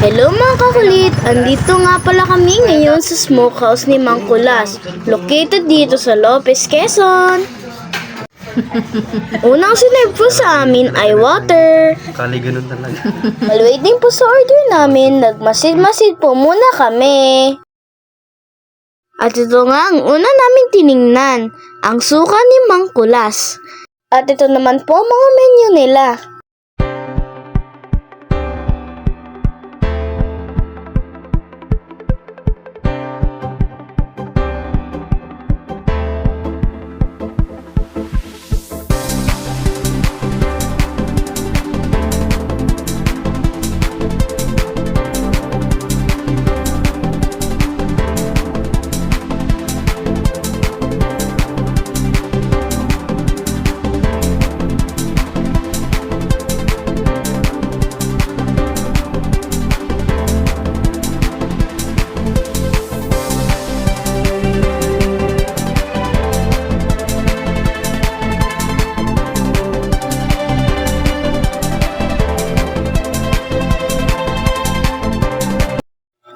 Hello mga kakulit! Andito nga pala kami ngayon sa smokehouse ni Mang Kulas, located dito sa Lopez, Quezon. Unang sinerve po sa amin ay water. Kali ganun talaga. While waiting po sa order namin, nagmasid-masid po muna kami. At ito nga ang una namin tiningnan, ang suka ni Mang Kulas. At ito naman po ang mga menu nila.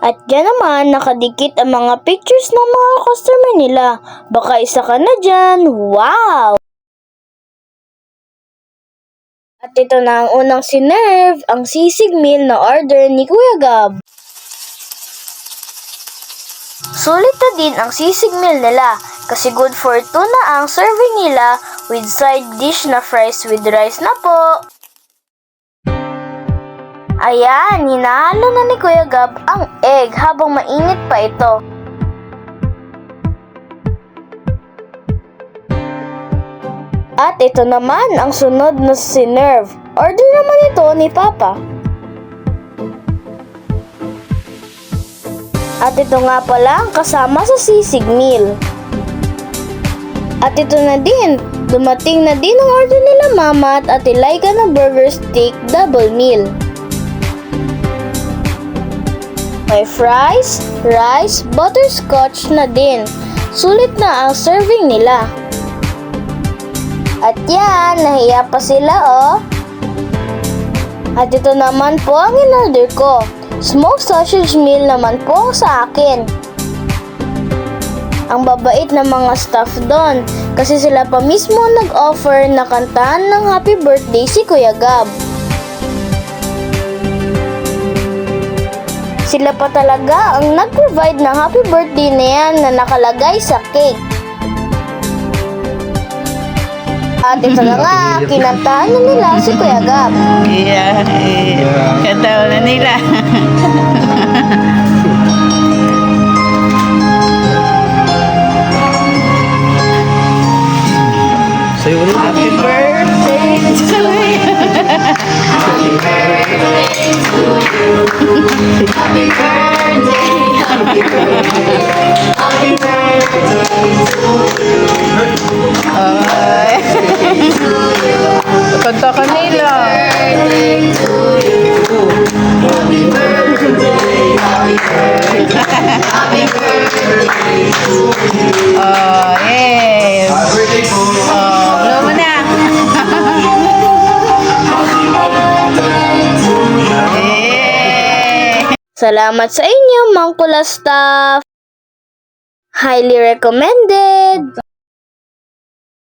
At dyan naman, nakadikit ang mga pictures ng mga customer nila. Baka isa ka na dyan. Wow! At ito na ang unang sinerve, ang sisig meal na order ni Kuya Gab. Sulit na din ang sisig meal nila kasi good for 2 na ang serving nila with side dish na fries with rice na po. Ayan, hinahalo na ni Kuya Gab ang egg habang mainit pa ito. At ito naman ang sunod na sinerve. Order naman ito ni Papa. At ito nga pala ang kasama sa sisig meal. At ito na din, dumating na din ang order nila Mama at Ate Laika na burger steak double meal. May fries, rice, butterscotch na din. Sulit na ang serving nila. At yan, nahiya pa sila oh. At ito naman po ang in-order ko. Smoked sausage meal naman po sa akin. Ang babait ng mga staff doon kasi sila pa mismo nag-offer na kantahan ng happy birthday si Kuya Gab. Sila pa talaga ang nag-provide ng happy birthday na yan na nakalagay sa cake. At ito na nga, kinantahan na nila si Kuya Gab. Yeah, kantahan na nila. Sa'yo ulit. Happy birthday to you. Happy birthday to you. Happy birthday, happy birthday, happy birthday to you. Kanta ka nila. Happy birthday to you. Happy birthday, happy birthday, happy birthday to you. Oh, yes. Happy birthday po. Oh, blow mo na. Salamat sa inyo, Mang Kulas staff. Highly recommended.